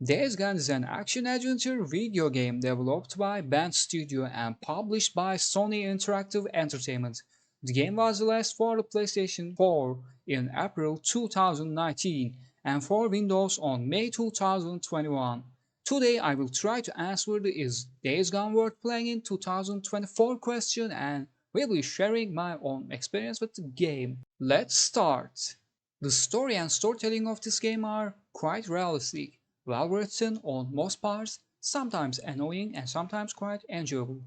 Days Gone is an action-adventure video game developed by Band Studio and published by Sony Interactive Entertainment. The game was released for the PlayStation 4 in April 2019 and for Windows on May 2021. Today I will try to answer the "Is Days Gone worth playing in 2024" question and will be sharing my own experience with the game. Let's start. The story and storytelling of this game are quite realistic, well written on most parts, sometimes annoying and sometimes quite enjoyable.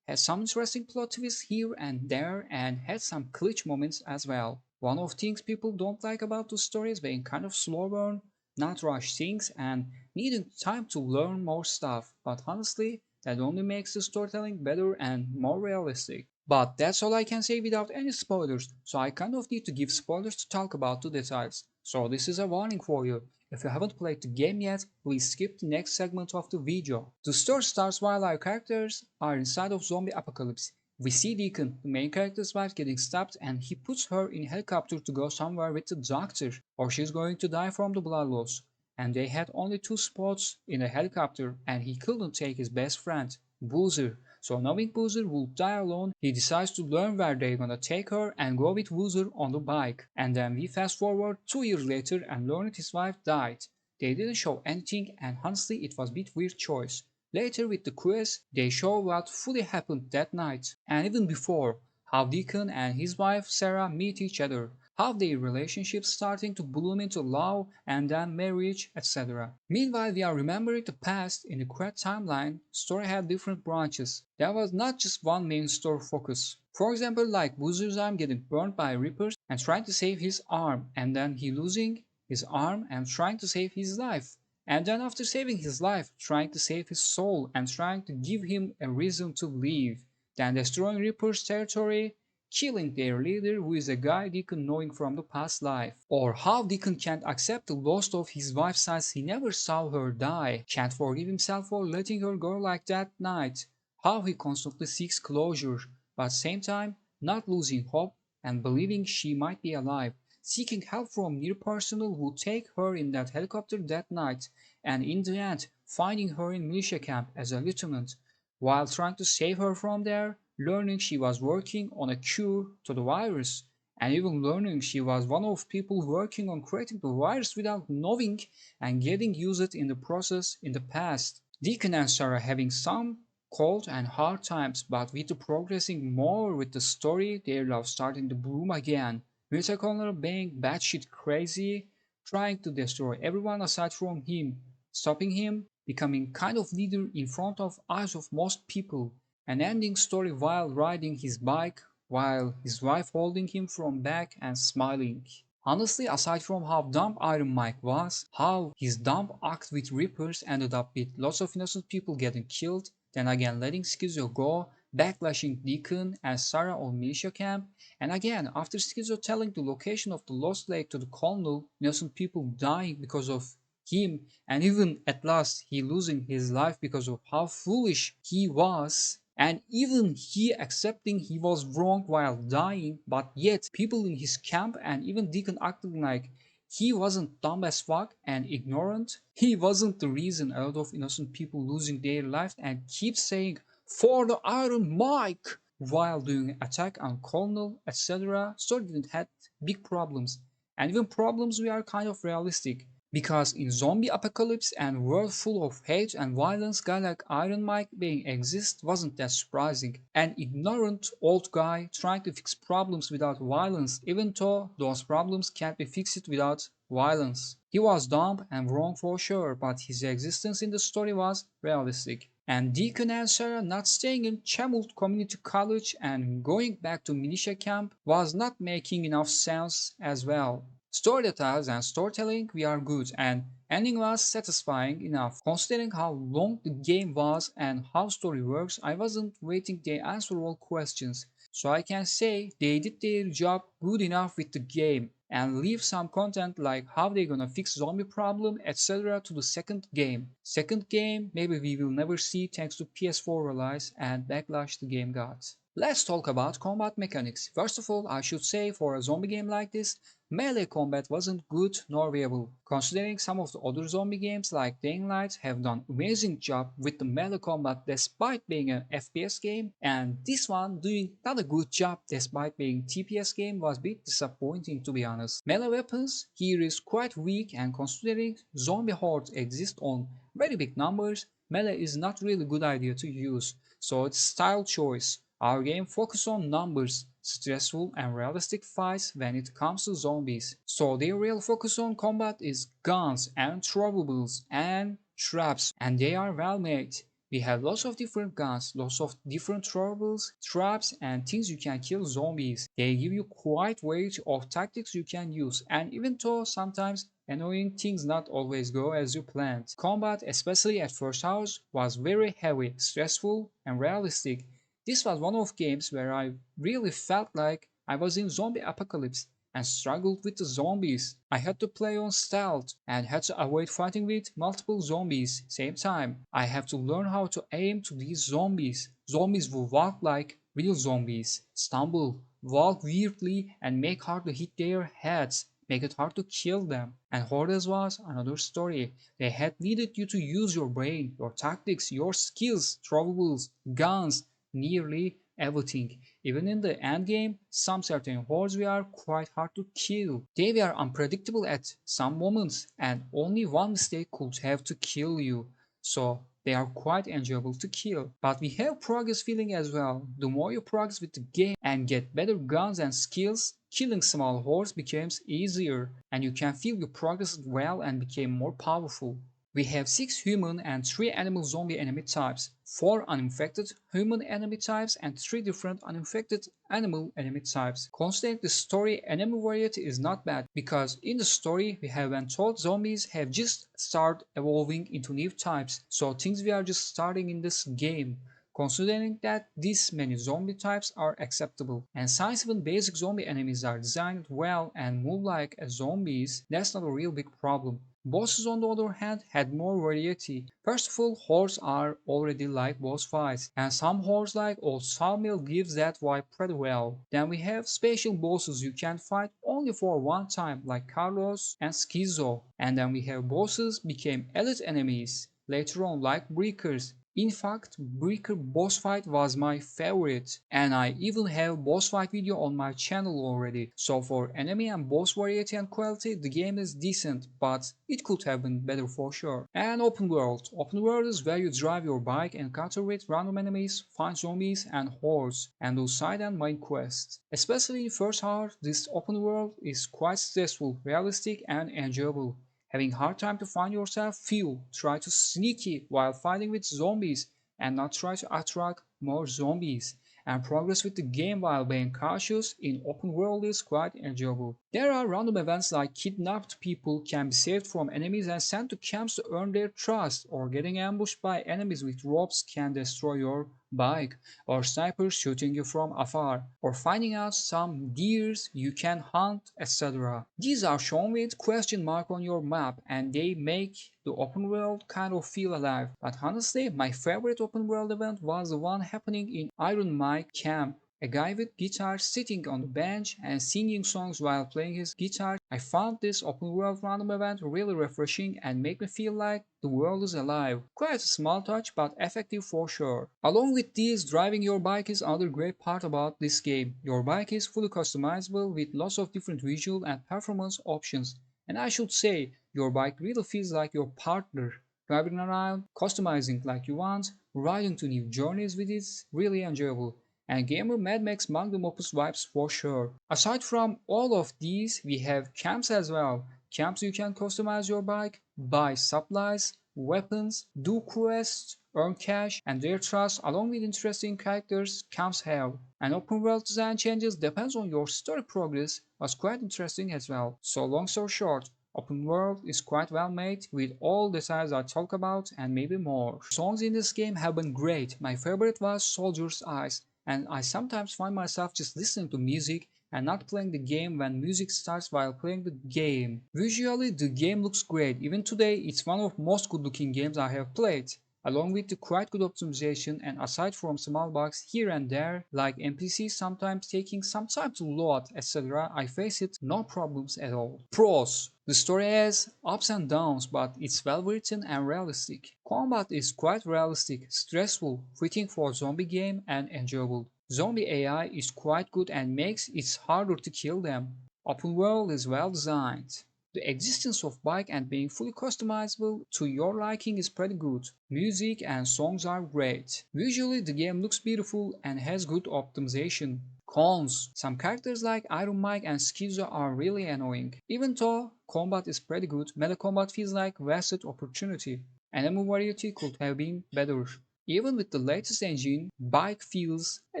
Has some interesting plot twists here and there and had some glitch moments as well. One of the things people don't like about the story is being kind of slow burn, not rush things and needing time to learn more stuff, but honestly, that only makes the storytelling better and more realistic. But that's all I can say without any spoilers, so I kind of need to give spoilers to talk about the details. So this is a warning for you. If you haven't played the game yet, please skip the next segment of the video. The story starts while our characters are inside of zombie apocalypse. We see Deacon, the main character's wife, getting stabbed and he puts her in a helicopter to go somewhere with the doctor, or she's going to die from the blood loss. And they had only two spots in a helicopter and he couldn't take his best friend, Boozer. So knowing Boozer would die alone, he decides to learn where they're gonna take her and go with Boozer on the bike. And then we fast forward 2 years later and learn that his wife died. They didn't show anything and honestly it was a bit weird choice. Later with the quiz, they show what fully happened that night. And even before, how Deacon and his wife Sarah meet each other, how their relationship starting to bloom into love and then marriage, etc. Meanwhile, we are remembering the past in the correct timeline. Story had different branches. There was not just one main story focus. For example, like Boozer's arm getting burned by Reapers and trying to save his arm, and then he losing his arm and trying to save his life. And then after saving his life, trying to save his soul and trying to give him a reason to live. Then destroying Reaper's territory, killing their leader who is a guy Deacon knowing from the past life. Or how Deacon can't accept the loss of his wife since he never saw her die, can't forgive himself for letting her go like that night. How he constantly seeks closure, but at the same time not losing hope and believing she might be alive, seeking help from near personnel who take her in that helicopter that night, and in the end finding her in militia camp as a lieutenant, while trying to save her from there, learning she was working on a cure to the virus, and even learning she was one of people working on creating the virus without knowing and getting used in the process in the past. Deacon and Sarah having some cold and hard times, but with the progressing more with the story, their love starting to bloom again. Mr. Connor being batshit crazy, trying to destroy everyone aside from him, stopping him, becoming kind of leader in front of eyes of most people, an ending story while riding his bike, while his wife holding him from back and smiling. Honestly, aside from how dumb Iron Mike was, how his dumb act with Reapers ended up with lots of innocent people getting killed, then again letting Schizo go, backlashing Deacon and Sarah on militia camp, and again after Schizo telling the location of the Lost Lake to the colonel, innocent people dying because of him, and even at last he losing his life because of how foolish he was, and even he accepting he was wrong while dying, but yet people in his camp and even Deacon acting like he wasn't dumb as fuck and ignorant. He wasn't the reason a lot of innocent people losing their life and keep saying for the Iron Mike while doing attack on Colonel, etc. So didn't had big problems. And even problems we are kind of realistic. Because in zombie apocalypse and world full of hate and violence, guy like Iron Mike being exist wasn't that surprising. An ignorant old guy trying to fix problems without violence, even though those problems can't be fixed without violence. He was dumb and wrong for sure, but his existence in the story was realistic. And Deacon and Sarah not staying in Chamult Community College and going back to militia camp was not making enough sense as well. Story details and storytelling were good and ending was satisfying enough. Considering how long the game was and how story works, I wasn't waiting they answer all questions. So I can say they did their job good enough with the game and leave some content like how they gonna fix zombie problem etc. to the second game. Second game maybe we will never see thanks to PS4 release and backlash the game got. Let's talk about combat mechanics. First of all, I should say for a zombie game like this, melee combat wasn't good nor viable, considering some of the other zombie games like Dying Light have done amazing job with the melee combat despite being an FPS game, and this one doing not a good job despite being TPS game was a bit disappointing to be honest. Melee weapons here is quite weak, and considering zombie hordes exist on very big numbers, melee is not really good idea to use, so it's style choice. Our game focuses on numbers, stressful and realistic fights when it comes to zombies. So their real focus on combat is guns and throwables and traps, and they are well made. We have lots of different guns, lots of different throwables, traps and things you can kill zombies. They give you quite variety of tactics you can use, and even though sometimes annoying things not always go as you planned. Combat, especially at first hours, was very heavy, stressful and realistic. This was one of games where I really felt like I was in zombie apocalypse and struggled with the zombies. I had to play on stealth and had to avoid fighting with multiple zombies same time. I have to learn how to aim to these zombies. Zombies will walk like real zombies, stumble, walk weirdly and make hard to hit their heads, make it hard to kill them. And hordes was another story. They had needed you to use your brain, your tactics, your skills, throwables, guns, nearly everything. Even in the end game, some certain hordes were quite hard to kill. They were unpredictable at some moments, and only one mistake could have to kill you. So they are quite enjoyable to kill. But we have progress feeling as well. The more you progress with the game and get better guns and skills, killing small hordes becomes easier, and you can feel you progressed well and became more powerful. We have 6 human and 3 animal zombie enemy types, 4 uninfected human enemy types and 3 different uninfected animal enemy types. Considering the story, enemy variety is not bad, because in the story we have been told zombies have just started evolving into new types, so things we are just starting in this game. Considering that these many zombie types are acceptable, and since even basic zombie enemies are designed well and move like zombies, that's not a real big problem. Bosses on the other hand had more variety. First of all, hordes are already like boss fights, and some hordes like old Sawmill gives that vibe pretty well. Then we have special bosses you can fight only for one time like Carlos and Schizo, and then we have bosses became elite enemies later on like Breakers. In fact, Breaker boss fight was my favorite, and I even have boss fight video on my channel already. So for enemy and boss variety and quality, the game is decent, but it could have been better for sure. And open world. Open world is where you drive your bike, encounter with random enemies, find zombies and hordes, and do side and main quests. Especially in first hour, this open world is quite stressful, realistic and enjoyable. Having hard time to find yourself, fuel, try to sneaky while fighting with zombies and not try to attract more zombies, and progress with the game while being cautious in open world is quite enjoyable. There are random events like kidnapped people can be saved from enemies and sent to camps to earn their trust, or getting ambushed by enemies with ropes can destroy your bike, or snipers shooting you from afar, or finding out some deers you can hunt, etc. These are shown with question mark on your map, and they make the open world kind of feel alive. But honestly, my favorite open world event was the one happening in Iron Mike camp. A guy with guitar sitting on the bench and singing songs while playing his guitar. I found this open world random event really refreshing and made me feel like the world is alive. Quite a small touch but effective for sure. Along with these, driving your bike is another great part about this game. Your bike is fully customizable with lots of different visual and performance options. And I should say, your bike really feels like your partner. Driving around, customizing like you want, riding to new journeys with it is really enjoyable. And gamer Mad Max Magnum Opus vibes for sure. Aside from all of these, we have camps as well. Camps you can customize your bike, buy supplies, weapons, do quests, earn cash, and their trust along with interesting characters camps have. And open world design changes depends on your story progress was quite interesting as well. So long story short, open world is quite well made with all the sides I talk about and maybe more. Songs in this game have been great. My favorite was Soldier's Eyes, and I sometimes find myself just listening to music and not playing the game when music starts while playing the game. Visually, the game looks great. Even today, it's one of most good looking games I have played. along with the quite good optimization, and aside from small bugs here and there, like NPCs sometimes taking some time to load, etc., I face it no problems at all. Pros: the story has ups and downs, but it's well written and realistic. Combat is quite realistic, stressful, fitting for zombie game, and enjoyable. Zombie AI is quite good and makes it harder to kill them. Open world is well designed. The existence of bike and being fully customizable to your liking is pretty good. Music and songs are great. Visually, the game looks beautiful and has good optimization. Cons: some characters like Iron Mike and Schizo are really annoying. Even though combat is pretty good, meta combat feels like wasted opportunity. Enemy variety could have been better. Even with the latest engine, bike feels a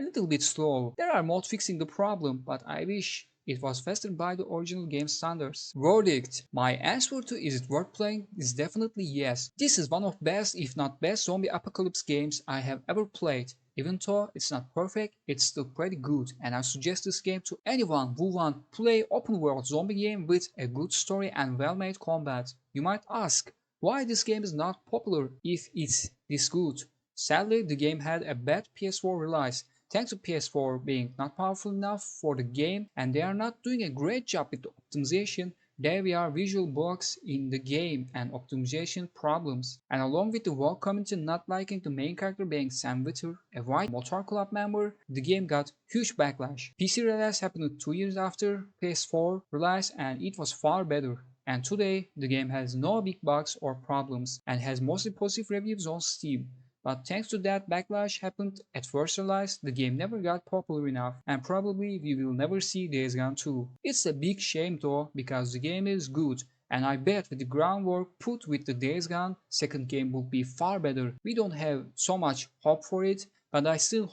little bit slow. There are mods fixing the problem, but I wish it was faster by the original game standards. Verdict: my answer to is it worth playing is definitely yes. This is one of best, if not best, zombie apocalypse games I have ever played. Even though it's not perfect, it's still pretty good, and I suggest this game to anyone who want to play open world zombie game with a good story and well made combat. You might ask why this game is not popular if it's this good. Sadly, the game had a bad PS4 release, thanks to PS4 being not powerful enough for the game, and they are not doing a great job with the optimization. There are visual bugs in the game and optimization problems. And along with the world community not liking the main character being Sam Witter, a white motor club member, the game got huge backlash. PC release happened 2 years after PS4 release and it was far better. And today, the game has no big bugs or problems and has mostly positive reviews on Steam. But thanks to that backlash happened at first release, the game never got popular enough, and probably we will never see Days Gone 2. It's a big shame though, because the game is good, and I bet with the groundwork put with the Days Gone, second game will be far better. We don't have so much hope for it, but I still hope